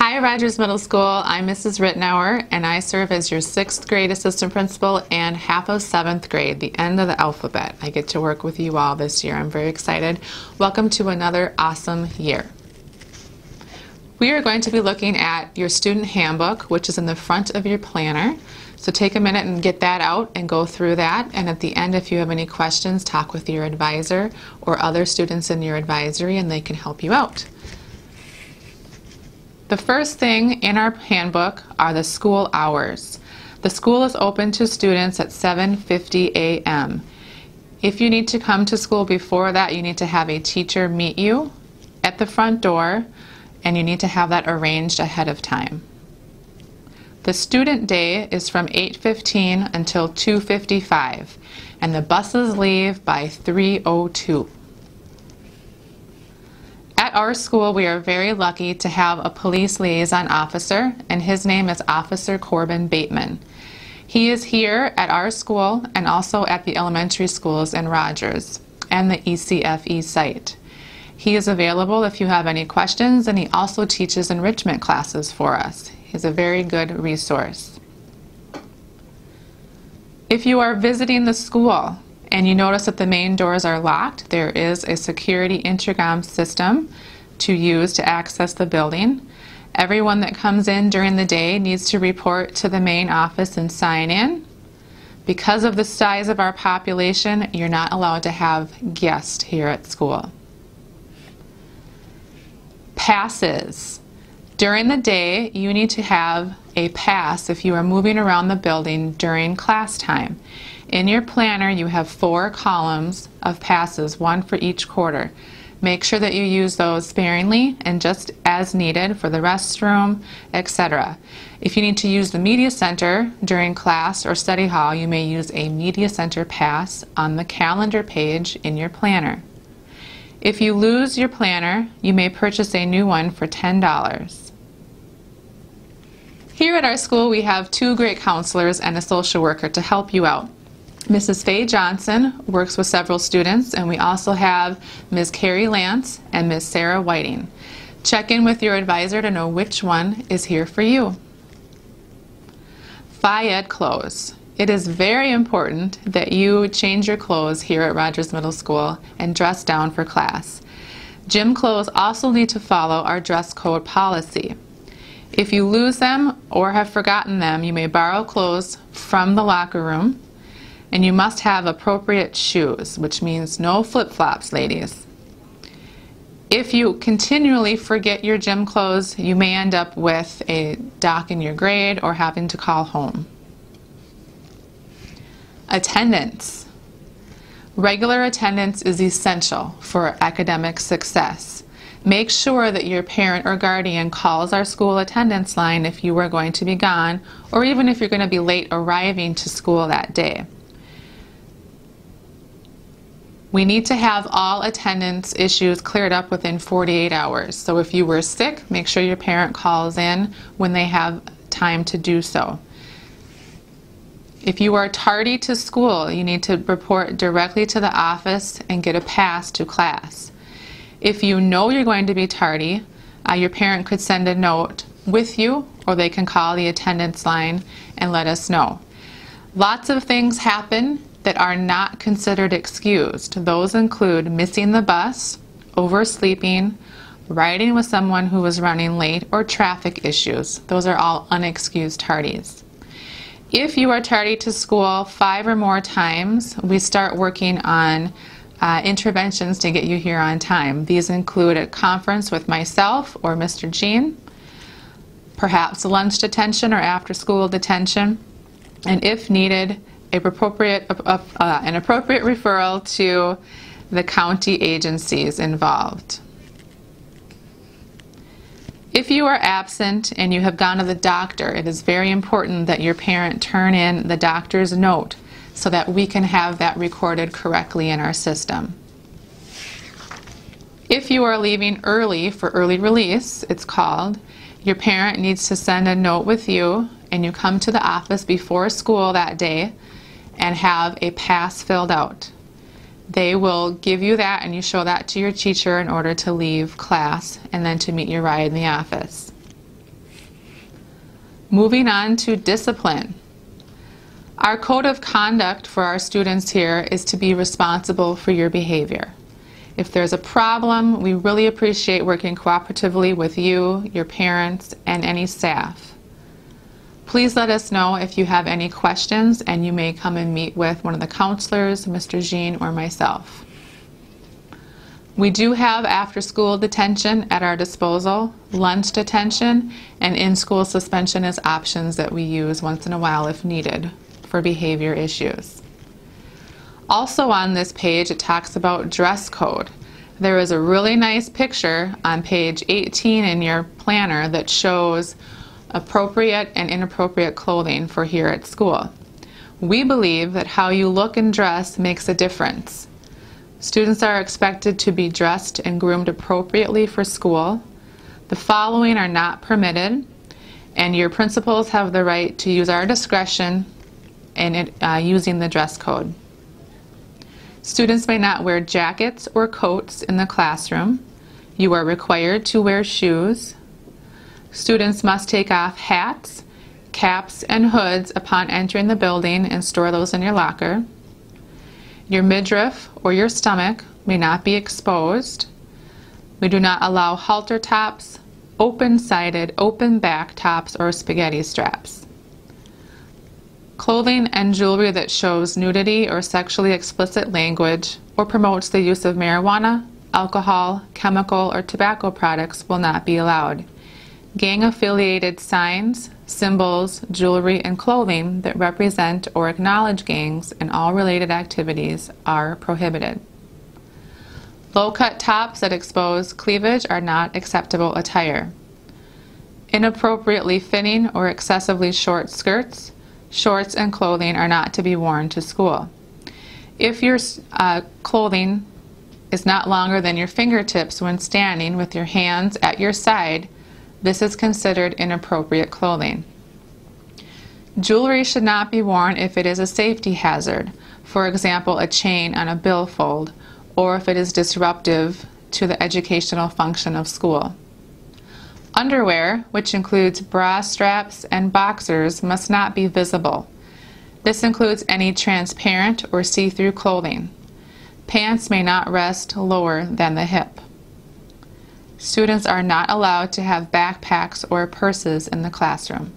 Hi, Rogers Middle School. I'm Mrs. Rittenauer, and I serve as your 6th grade assistant principal and half of 7th grade, the end of the alphabet. I get to work with you all this year. I'm very excited. Welcome to another awesome year. We are going to be looking at your student handbook, which is in the front of your planner. So take a minute and get that out and go through that. And at the end, if you have any questions, talk with your advisor or other students in your advisory and they can help you out. The first thing in our handbook are the school hours. The school is open to students at 7:50 a.m. If you need to come to school before that, you need to have a teacher meet you at the front door, and you need to have that arranged ahead of time. The student day is from 8:15 until 2:55, and the buses leave by 3:02. At our school, we are very lucky to have a police liaison officer, and his name is Officer Corbin Bateman. He is here at our school and also at the elementary schools in Rogers and the ECFE site. He is available if you have any questions, and he also teaches enrichment classes for us. He's a very good resource. If you are visiting the school and you notice that the main doors are locked, there is a security intercom system to use to access the building. Everyone that comes in during the day needs to report to the main office and sign in. Because of the size of our population, you're not allowed to have guests here at school. Passes. During the day, you need to have a pass if you are moving around the building during class time. In your planner, you have 4 columns of passes, 1 for each quarter. Make sure that you use those sparingly and just as needed for the restroom, etc. If you need to use the media center during class or study hall, you may use a media center pass on the calendar page in your planner. If you lose your planner, you may purchase a new one for $10. Here at our school, we have 2 great counselors and a social worker to help you out. Mrs. Faye Johnson works with several students, and we also have Ms. Carrie Lance and Ms. Sarah Whiting. Check in with your advisor to know which one is here for you. Phy-Ed clothes. It is very important that you change your clothes here at Rogers Middle School and dress down for class. Gym clothes also need to follow our dress code policy. If you lose them or have forgotten them, you may borrow clothes from the locker room. And you must have appropriate shoes, which means no flip-flops, ladies. If you continually forget your gym clothes, you may end up with a dock in your grade or having to call home. Attendance. Regular attendance is essential for academic success. Make sure that your parent or guardian calls our school attendance line if you are going to be gone, or even if you're going to be late arriving to school that day. We need to have all attendance issues cleared up within 48 hours. So if you were sick, make sure your parent calls in when they have time to do so. If you are tardy to school, you need to report directly to the office and get a pass to class. If you know you're going to be tardy, your parent could send a note with you, or they can call the attendance line and let us know. Lots of things happen that are not considered excused. Those include missing the bus, oversleeping, riding with someone who was running late, or traffic issues. Those are all unexcused tardies. If you are tardy to school 5 or more times, we start working on interventions to get you here on time. These include a conference with myself or Mr. Jean, perhaps lunch detention or after-school detention, and if needed, an appropriate referral to the county agencies involved. If you are absent and you have gone to the doctor, it is very important that your parent turn in the doctor's note so that we can have that recorded correctly in our system. If you are leaving early for early release, it's called, your parent needs to send a note with you, and you come to the office before school that day and have a pass filled out. They will give you that, and you show that to your teacher in order to leave class and then to meet your ride in the office. Moving on to discipline. Our code of conduct for our students here is to be responsible for your behavior. If there's a problem, we really appreciate working cooperatively with you, your parents, and any staff. Please let us know if you have any questions, and you may come and meet with one of the counselors, Mr. Jean, or myself. We do have after-school detention at our disposal, lunch detention, and in-school suspension as options that we use once in a while if needed for behavior issues. Also on this page, it talks about dress code. There is a really nice picture on page 18 in your planner that shows appropriate and inappropriate clothing for here at school. We believe that how you look and dress makes a difference. Students are expected to be dressed and groomed appropriately for school. The following are not permitted, and your principals have the right to use our discretion in using the dress code. Students may not wear jackets or coats in the classroom. You are required to wear shoes. Students must take off hats, caps, and hoods upon entering the building and store those in your locker. Your midriff or your stomach may not be exposed. We do not allow halter tops, open-sided, open-back tops, or spaghetti straps. Clothing and jewelry that shows nudity or sexually explicit language or promotes the use of marijuana, alcohol, chemical, or tobacco products will not be allowed. Gang-affiliated signs, symbols, jewelry, and clothing that represent or acknowledge gangs and all related activities are prohibited. Low-cut tops that expose cleavage are not acceptable attire. Inappropriately fitting or excessively short skirts, shorts, and clothing are not to be worn to school. If your clothing is not longer than your fingertips when standing with your hands at your side, this is considered inappropriate clothing. Jewelry should not be worn if it is a safety hazard, for example, a chain on a billfold, or if it is disruptive to the educational function of school. Underwear, which includes bra straps and boxers, must not be visible. This includes any transparent or see-through clothing. Pants may not rest lower than the hip. Students are not allowed to have backpacks or purses in the classroom.